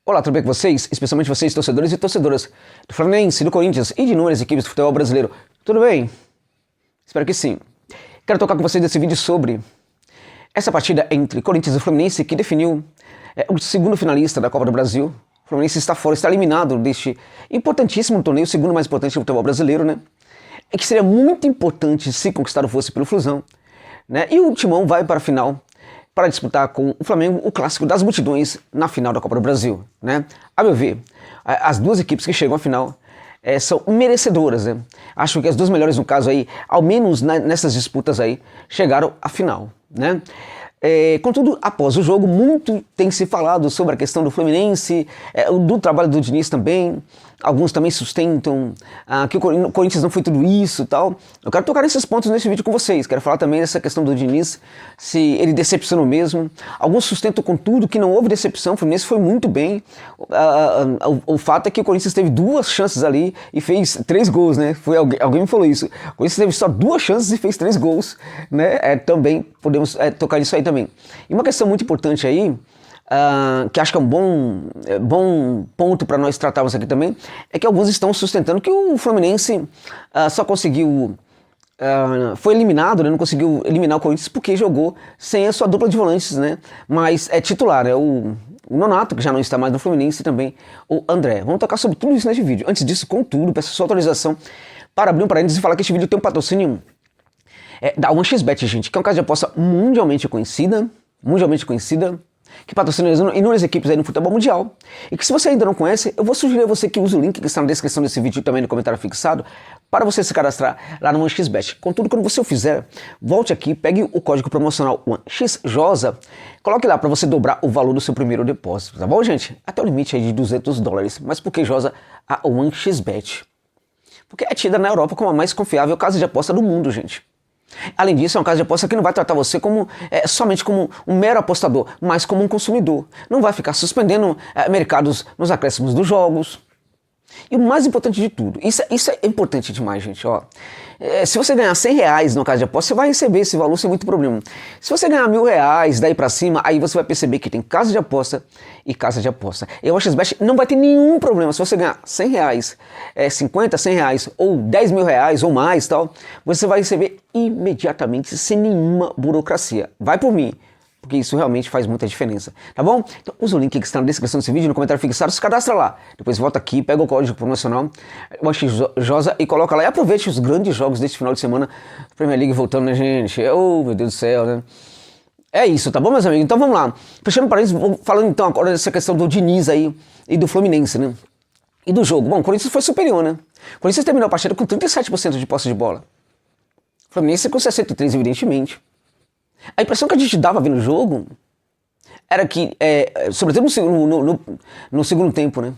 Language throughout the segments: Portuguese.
Olá, tudo bem com vocês? Especialmente vocês, torcedores e torcedoras do Fluminense, do Corinthians e de inúmeras equipes do futebol brasileiro. Tudo bem? Espero que sim. Quero tocar com vocês nesse vídeo sobre essa partida entre Corinthians e Fluminense que definiu o segundo finalista da Copa do Brasil. O Fluminense está fora, está eliminado deste importantíssimo torneio, o segundo mais importante do futebol brasileiro, né? É que seria muito importante se conquistado fosse pelo Flusão, né? E o Timão vai para a final para disputar com o Flamengo o clássico das multidões na final da Copa do Brasil, né? A meu ver, as duas equipes que chegam à final são merecedoras, né? Acho que as duas melhores no caso aí, ao menos nessas disputas aí, chegaram à final, né? Contudo, após o jogo, muito tem se falado sobre a questão do Fluminense, do trabalho do Diniz também. Alguns também sustentam que o Corinthians não foi tudo isso e tal. Eu quero tocar nesses pontos nesse vídeo com vocês. Quero falar também dessa questão do Diniz, se ele decepcionou mesmo. Alguns sustentam contudo que não houve decepção, o Fluminense foi muito bem. O fato é que o Corinthians teve duas chances ali e fez 3 gols, né? Alguém me falou isso. O Corinthians teve só 2 chances e fez 3 gols, né? Também podemos tocar nisso aí também. E uma questão muito importante aí, que acho que é um bom ponto para nós tratarmos aqui também, é que alguns estão sustentando que o Fluminense só conseguiu, foi eliminado, né, não conseguiu eliminar o Corinthians porque jogou sem a sua dupla de volantes, né, mas é titular, o Nonato, que já não está mais no Fluminense, e também o André. Vamos tocar sobre tudo isso nesse vídeo. Antes disso, contudo, peço sua autorização para abrir um parênteses e falar que este vídeo tem um patrocínio da 1xBet, gente, que é um caso de aposta mundialmente conhecida, que patrocina inúmeras equipes aí no futebol mundial, e que se você ainda não conhece, eu vou sugerir a você que use o link que está na descrição desse vídeo e também no comentário fixado, para você se cadastrar lá no 1xBet. Contudo, quando você o fizer, volte aqui, pegue o código promocional 1xJosa, coloque lá para você dobrar o valor do seu primeiro depósito, tá bom, gente? Até o limite aí de $200. Mas por que Josa a 1xBet? Porque é tida na Europa como a mais confiável casa de aposta do mundo, gente. Além disso, é uma casa de aposta que não vai tratar você somente como um mero apostador, mas como um consumidor. Não vai ficar suspendendo mercados nos acréscimos dos jogos. E o mais importante de tudo, isso é importante demais, gente. Ó. Se você ganhar R$100 no casa de aposta, você vai receber esse valor sem muito problema. Se você ganhar R$1.000, daí pra cima, aí você vai perceber que tem casa de aposta e casa de aposta. Eu acho que o XBet não vai ter nenhum problema. Se você ganhar R$100, 50, R$100 ou R$10.000 ou mais, tal, você vai receber imediatamente, sem nenhuma burocracia. Vai por mim, porque isso realmente faz muita diferença, tá bom? Então usa o link que está na descrição desse vídeo, no comentário fixado, se cadastra lá. Depois volta aqui, pega o código promocional, Josa, e coloca lá. E aproveite os grandes jogos deste final de semana. Premier League voltando, né, gente? Oh, meu Deus do céu, né? É isso, tá bom, meus amigos? Então vamos lá. Fechando o parênteses, falando então agora dessa questão do Diniz aí e do Fluminense, né? E do jogo. Bom, o Corinthians foi superior, né? O Corinthians terminou a partida com 37% de posse de bola. O Fluminense com 63%, evidentemente. A impressão que a gente dava vendo o jogo era que, sobretudo no segundo tempo, né?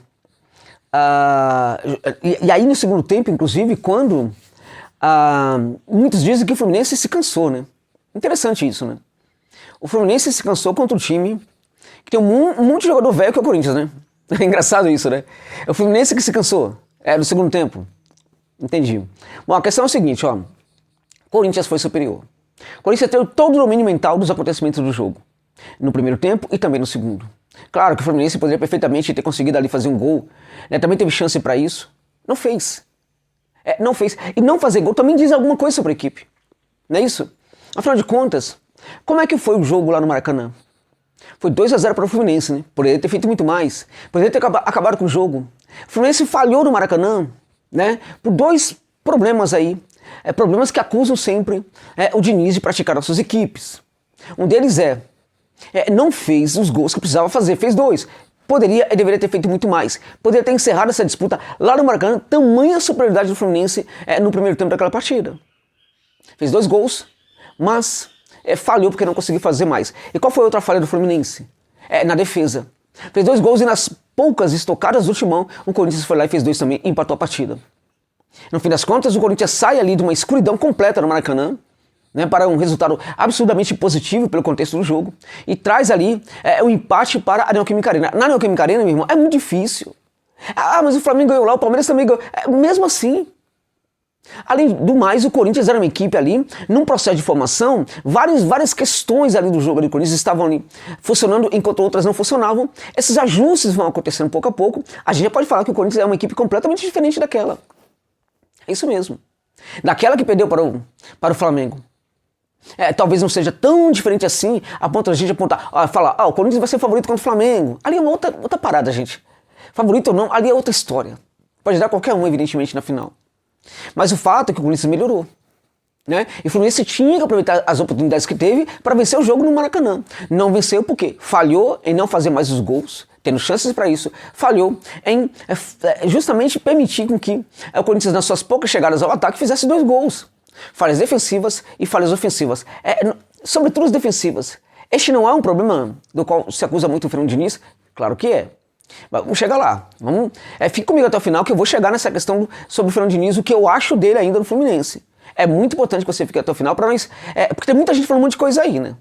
E aí no segundo tempo, inclusive, quando muitos dizem que o Fluminense se cansou, né? Interessante isso, né? O Fluminense se cansou contra o time que tem um monte de jogador velho que é o Corinthians, né? É engraçado isso, né? É o Fluminense que se cansou, no segundo tempo. Entendi. Bom, a questão é o seguinte, ó. Corinthians foi superior. O Corinthians teve todo o domínio mental dos acontecimentos do jogo, no primeiro tempo e também no segundo. Claro que o Fluminense poderia perfeitamente ter conseguido ali fazer um gol, né? Também teve chance para isso. Não fez. Não fez. E não fazer gol também diz alguma coisa sobre a equipe. Não é isso? Afinal de contas, como é que foi o jogo lá no Maracanã? Foi 2-0 para o Fluminense, né? Poderia ter feito muito mais. Poderia ter acabado com o jogo. O Fluminense falhou no Maracanã, né? Por 2 problemas aí. Problemas que acusam sempre o Diniz de praticar as suas equipes. Um deles não fez os gols que precisava fazer, fez 2. Poderia e deveria ter feito muito mais. Poderia ter encerrado essa disputa lá no Maracanã, tamanha superioridade do Fluminense no primeiro tempo daquela partida. Fez 2 gols, mas falhou porque não conseguiu fazer mais. E qual foi a outra falha do Fluminense? Na defesa. Fez 2 gols e nas poucas estocadas do Timão, o Corinthians foi lá e fez 2 também e empatou a partida. No fim das contas, o Corinthians sai ali de uma escuridão completa no Maracanã, né, para um resultado absurdamente positivo pelo contexto do jogo, e traz ali o empate para a Neoquímica Arena. Na Neoquímica Arena, meu irmão, é muito difícil. Mas o Flamengo ganhou lá, o Palmeiras também ganhou. Mesmo assim, Além do mais, o Corinthians era uma equipe ali, num processo de formação, várias questões ali do jogo do Corinthians estavam ali funcionando enquanto outras não funcionavam. Esses ajustes vão acontecendo pouco a pouco. A gente já pode falar que o Corinthians é uma equipe completamente diferente daquela. É isso mesmo. Daquela que perdeu para o Flamengo. Talvez não seja tão diferente assim, a ponto da gente apontar, falar, o Corinthians vai ser favorito contra o Flamengo. Ali é uma outra parada, gente. Favorito ou não, ali é outra história. Pode dar qualquer um, evidentemente, na final. Mas o fato é que o Corinthians melhorou. Né? E o Fluminense tinha que aproveitar as oportunidades que teve para vencer o jogo no Maracanã. Não venceu por quê? Falhou em não fazer mais os gols, tendo chances para isso. Falhou em justamente permitir com que o Corinthians, nas suas poucas chegadas ao ataque, fizesse 2 gols. Falhas defensivas e falhas ofensivas. Sobretudo as defensivas. Este não é um problema do qual se acusa muito o Fernando Diniz? Claro que é. Vamos chegar lá. Fique comigo até o final que eu vou chegar nessa questão sobre o Fernando Diniz, o que eu acho dele ainda no Fluminense. É muito importante que você fique até o final para nós. Porque tem muita gente falando um monte de coisa aí, né?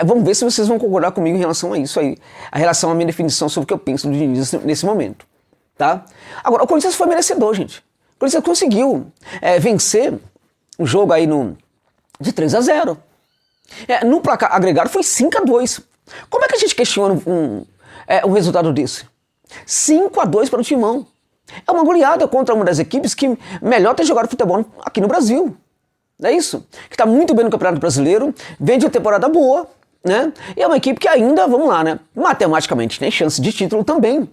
Vamos ver se vocês vão concordar comigo em relação a isso aí. A relação à minha definição sobre o que eu penso do Diniz nesse momento. Tá? Agora, o Corinthians foi merecedor, gente. O Corinthians conseguiu vencer o jogo aí de 3-0. No placar agregado foi 5-2. Como é que a gente questiona um resultado desse? 5-2 para o Timão. É uma goleada contra uma das equipes que melhor tem jogado futebol aqui no Brasil. Não é isso? Que está muito bem no Campeonato Brasileiro, vem de uma temporada boa, né? E é uma equipe que ainda, vamos lá, né? Matematicamente tem chance de título também.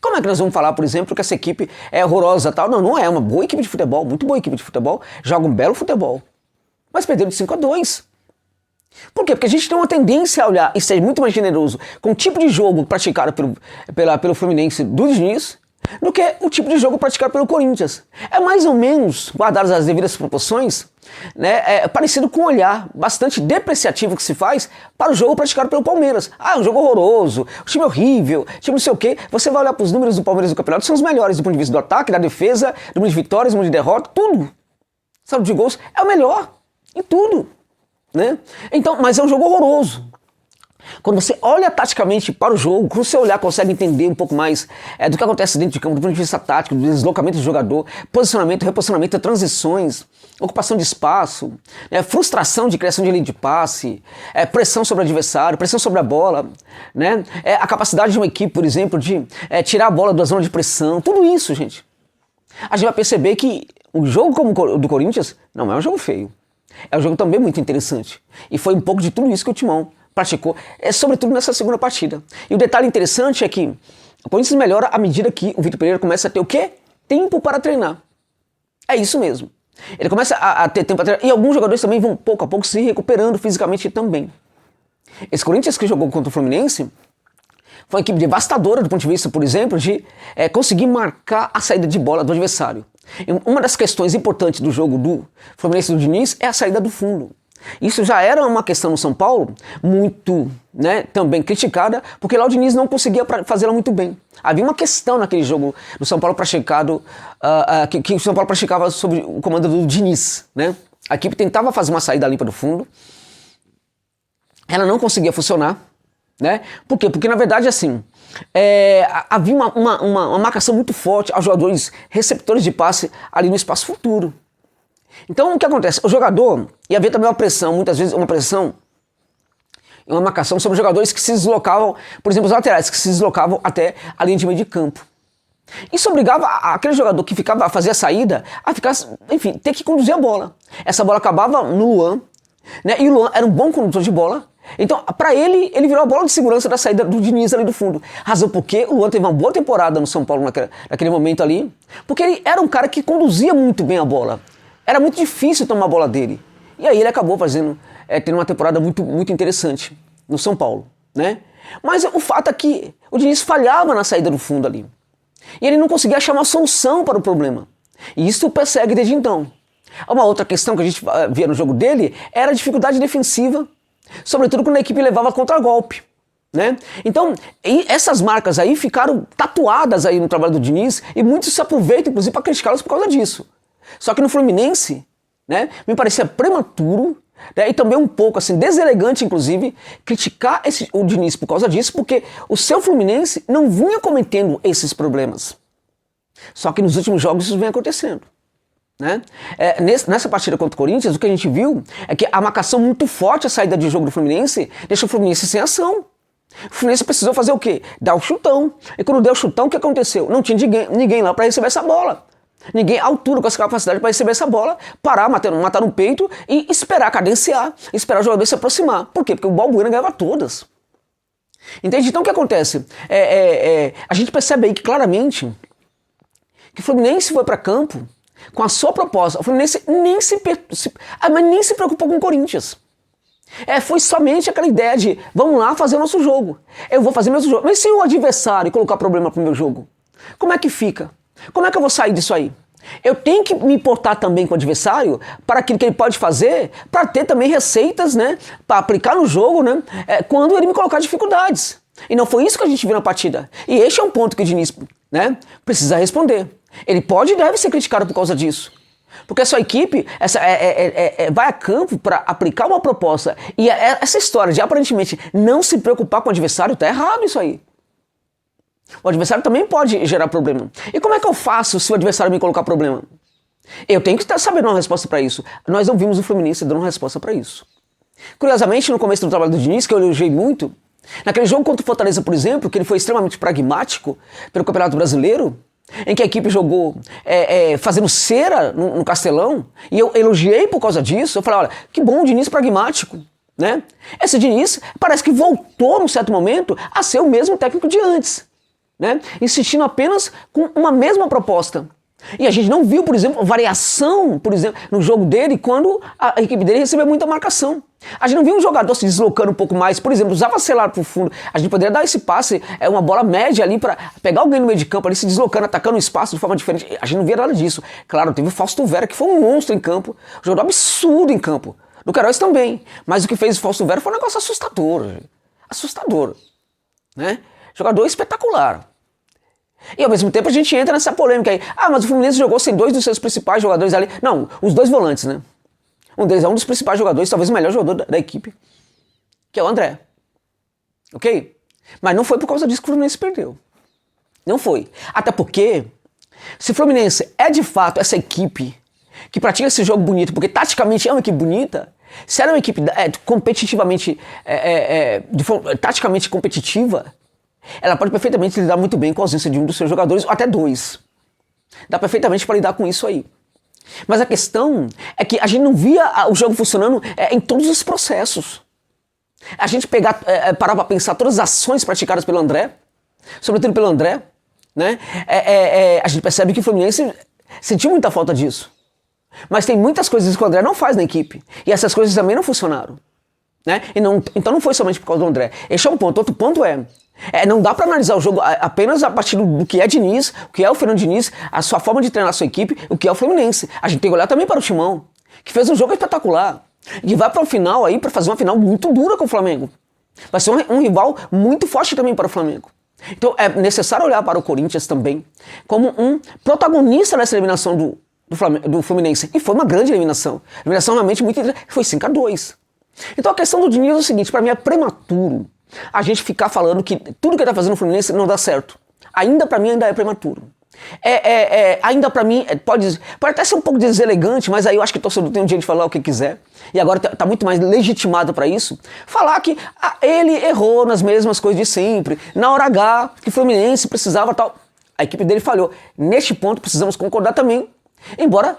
Como é que nós vamos falar, por exemplo, que essa equipe é horrorosa tal? Não, não é. Uma boa equipe de futebol, muito boa equipe de futebol, joga um belo futebol. Mas perdeu de 5-2. Por quê? Porque a gente tem uma tendência a olhar e ser muito mais generoso com o tipo de jogo praticado pelo Fluminense do Diniz do que o tipo de jogo praticado pelo Corinthians. É mais ou menos, guardadas as devidas proporções, né, parecido com um olhar bastante depreciativo que se faz para o jogo praticado pelo Palmeiras. Um jogo horroroso, o time horrível, time não sei o quê. Você vai olhar para os números do Palmeiras do campeonato, são os melhores do ponto de vista do ataque, da defesa, do número de vitórias, do número de derrotas, tudo. Saldo de gols é o melhor em tudo. Né? Então, mas é um jogo horroroso. Quando você olha taticamente para o jogo, quando você olhar, consegue entender um pouco mais do que acontece dentro de campo, do ponto de vista tático, do deslocamento do jogador, posicionamento, reposicionamento, transições, ocupação de espaço, frustração de criação de linha de passe, pressão sobre o adversário, pressão sobre a bola, né? A capacidade de uma equipe, por exemplo, de tirar a bola da zona de pressão, tudo isso, gente. A gente vai perceber que o jogo como o do Corinthians não é um jogo feio. É um jogo também muito interessante. E foi um pouco de tudo isso que o Timão praticou, sobretudo nessa segunda partida. E o detalhe interessante é que o Corinthians melhora à medida que o Vitor Pereira começa a ter o quê? Tempo para treinar. É isso mesmo. Ele começa a ter tempo para treinar. E alguns jogadores também vão pouco a pouco se recuperando fisicamente também. Esse Corinthians que jogou contra o Fluminense foi uma equipe devastadora do ponto de vista, por exemplo, de conseguir marcar a saída de bola do adversário. E uma das questões importantes do jogo do Fluminense do Diniz é a saída do fundo. Isso já era uma questão no São Paulo muito, também criticada, porque lá o Diniz não conseguia fazê-la muito bem. Havia uma questão naquele jogo do São Paulo praticado, que o São Paulo praticava sob o comando do Diniz. Né? A equipe tentava fazer uma saída limpa do fundo, ela não conseguia funcionar. Né? Por quê? Porque na verdade assim, havia uma marcação muito forte aos jogadores receptores de passe ali no espaço futuro. Então o que acontece? O jogador ia haver também uma pressão, muitas vezes uma pressão e uma marcação sobre os jogadores que se deslocavam, por exemplo os laterais, que se deslocavam até a linha de meio de campo. Isso obrigava aquele jogador que ficava a fazer a saída a ficar, enfim, ter que conduzir a bola. Essa bola acabava no Luan, né? E o Luan era um bom condutor de bola. Então, para ele virou a bola de segurança da saída do Diniz ali do fundo. Razão porque o Luan teve uma boa temporada no São Paulo naquele momento ali, porque ele era um cara que conduzia muito bem a bola. Era muito difícil tomar a bola dele. E aí ele acabou tendo uma temporada muito, muito interessante no São Paulo. Né? Mas o fato é que o Diniz falhava na saída do fundo ali. E ele não conseguia achar uma solução para o problema. E isso o persegue desde então. Uma outra questão que a gente via no jogo dele era a dificuldade defensiva, sobretudo quando a equipe levava contragolpe, né? Então, essas marcas aí ficaram tatuadas aí no trabalho do Diniz e muitos se aproveitam, inclusive, para criticá-los por causa disso. Só que no Fluminense, né, me parecia prematuro, né, e também um pouco assim, deselegante, inclusive, criticar o Diniz por causa disso, porque o seu Fluminense não vinha cometendo esses problemas. Só que nos últimos jogos isso vem acontecendo. né? Nessa partida contra o Corinthians, o que a gente viu é que a marcação muito forte, a saída de jogo do Fluminense, deixa o Fluminense sem ação. O Fluminense precisou fazer o quê? Dar o chutão. E quando deu o chutão, o que aconteceu? Não tinha ninguém lá para receber essa bola. Ninguém à altura com essa capacidade para receber essa bola, parar, matar no peito e esperar cadenciar, esperar o jogador se aproximar. Por quê? Porque o Balbuena ganhava todas. Entende? Então o que acontece? A gente percebe aí que claramente que o Fluminense foi para campo com a sua proposta. O Fluminense nem se preocupou com o Corinthians. Foi somente aquela ideia de vamos lá fazer o nosso jogo. Eu vou fazer o meu jogo. Mas se o adversário colocar problema pro meu jogo, como é que fica? Como é que eu vou sair disso aí? Eu tenho que me importar também com o adversário para aquilo que ele pode fazer, para ter também receitas, né, para aplicar no jogo, né, quando ele me colocar dificuldades. E não foi isso que a gente viu na partida. E este é um ponto que o Diniz, né, precisa responder. Ele pode e deve ser criticado por causa disso. Porque a sua equipe vai a campo para aplicar uma proposta. E essa história de aparentemente não se preocupar com o adversário, tá errado isso aí. O adversário também pode gerar problema. E como é que eu faço se o adversário me colocar problema? Eu tenho que estar sabendo uma resposta para isso. Nós não vimos o Fluminense dando uma resposta para isso. Curiosamente, no começo do trabalho do Diniz, que eu elogiei muito, naquele jogo contra o Fortaleza, por exemplo, que ele foi extremamente pragmático pelo Campeonato Brasileiro, em que a equipe jogou fazendo cera no Castelão, e eu elogiei por causa disso. Eu falei, olha, que bom o Diniz pragmático, né? Esse Diniz parece que voltou, num certo momento, a ser o mesmo técnico de antes, né? Insistindo apenas com uma mesma proposta. E a gente não viu, por exemplo, variação, por exemplo, no jogo dele quando a equipe dele recebeu muita marcação. A gente não viu um jogador se deslocando um pouco mais, por exemplo, usava Celar pro fundo. A gente poderia dar esse passe, uma bola média ali para pegar alguém no meio de campo ali, se deslocando, atacando o espaço de forma diferente. A gente não via nada disso. Claro, teve o Fausto Vera, que foi um monstro em campo, um jogador absurdo em campo. No Queiroz também. Mas o que fez o Fausto Vera foi um negócio assustador. Assustador. Né? Jogador espetacular. E ao mesmo tempo a gente entra nessa polêmica aí. Ah, mas o Fluminense jogou sem dois dos seus principais jogadores ali. Não, os dois volantes, né? Um deles é um dos principais jogadores, talvez o melhor jogador da equipe, que é o André. Ok? Mas não foi por causa disso que o Fluminense perdeu. Não foi. Até porque, se o Fluminense é de fato essa equipe que pratica esse jogo bonito, porque taticamente é uma equipe bonita, se era uma equipe competitivamente, taticamente competitiva, ela pode perfeitamente lidar muito bem com a ausência de um dos seus jogadores, ou até dois. Dá perfeitamente para lidar com isso aí. Mas a questão é que a gente não via o jogo funcionando em todos os processos. A gente parar para pensar todas as ações praticadas pelo André, sobretudo pelo André, né? A gente percebe que o Fluminense sentiu muita falta disso. Mas tem muitas coisas que o André não faz na equipe. E essas coisas também não funcionaram. Né? Então não foi somente por causa do André. Esse é um ponto. Outro ponto não dá para analisar o jogo apenas a partir do que é Diniz, o que é o Fernando Diniz, a sua forma de treinar a sua equipe, o que é o Fluminense. A gente tem que olhar também para o Timão, que fez um jogo espetacular. E vai para o final aí para fazer uma final muito dura com o Flamengo. Vai ser um rival muito forte também para o Flamengo. Então é necessário olhar para o Corinthians também como um protagonista nessa eliminação do Fluminense. E foi uma grande eliminação. Eliminação realmente muito... Foi 5-2. Então a questão do Diniz é o seguinte, para mim é prematuro a gente ficar falando que tudo que ele tá fazendo no Fluminense não dá certo. Para mim ainda é prematuro. Ainda para mim pode até ser um pouco deselegante, mas aí eu acho que o torcedor tem um direito de falar o que quiser. E agora tá muito mais legitimado para isso. Falar que ele errou nas mesmas coisas de sempre. Na hora H, que o Fluminense precisava tal. A equipe dele falhou. Neste ponto precisamos concordar também. Embora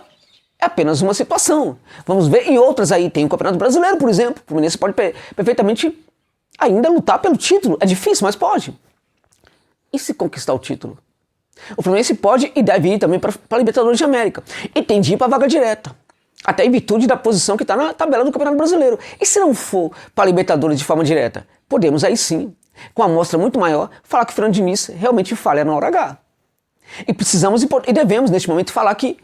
é apenas uma situação. Vamos ver em outras aí. Tem o Campeonato Brasileiro, por exemplo. O Fluminense pode perfeitamente ainda lutar pelo título. É difícil, mas pode. E se conquistar o título? O Fluminense pode e deve ir também para a Libertadores de América. E tem de ir para a vaga direta. Até em virtude da posição que está na tabela do Campeonato Brasileiro. E se não for para a Libertadores de forma direta? Podemos aí sim, com uma amostra muito maior, falar que o Fernando Diniz realmente falha na hora H. E precisamos e devemos, neste momento, falar que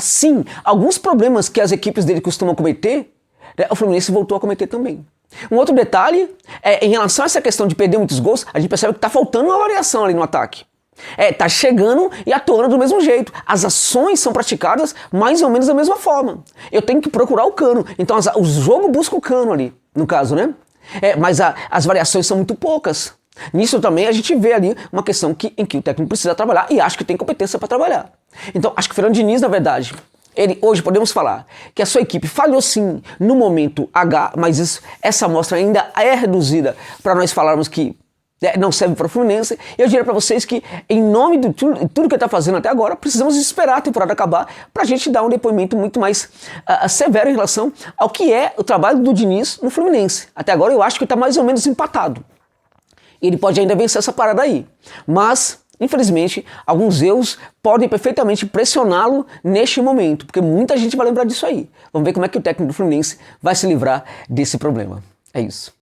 sim, alguns problemas que as equipes dele costumam cometer, o Fluminense voltou a cometer também. Um outro detalhe, em relação a essa questão de perder muitos gols, a gente percebe que está faltando uma variação ali no ataque. Tá chegando e atuando do mesmo jeito. As ações são praticadas mais ou menos da mesma forma. Eu tenho que procurar o Cano. Então o jogo busca o Cano ali, no caso, né? Mas as variações são muito poucas. Nisso também a gente vê ali uma questão em que o técnico precisa trabalhar e acho que tem competência para trabalhar. Então acho que o Fernando Diniz, na verdade, Hoje podemos falar que a sua equipe falhou sim no momento H, mas essa amostra ainda é reduzida para nós falarmos que não serve para o Fluminense. Eu diria para vocês que, em nome de tudo que ele está fazendo até agora, precisamos esperar a temporada acabar para a gente dar um depoimento muito mais severo em relação ao que é o trabalho do Diniz no Fluminense. Até agora eu acho que está mais ou menos empatado. Ele pode ainda vencer essa parada aí, mas infelizmente alguns erros podem perfeitamente pressioná-lo neste momento, porque muita gente vai lembrar disso aí. Vamos ver como é que o técnico do Fluminense vai se livrar desse problema. É isso.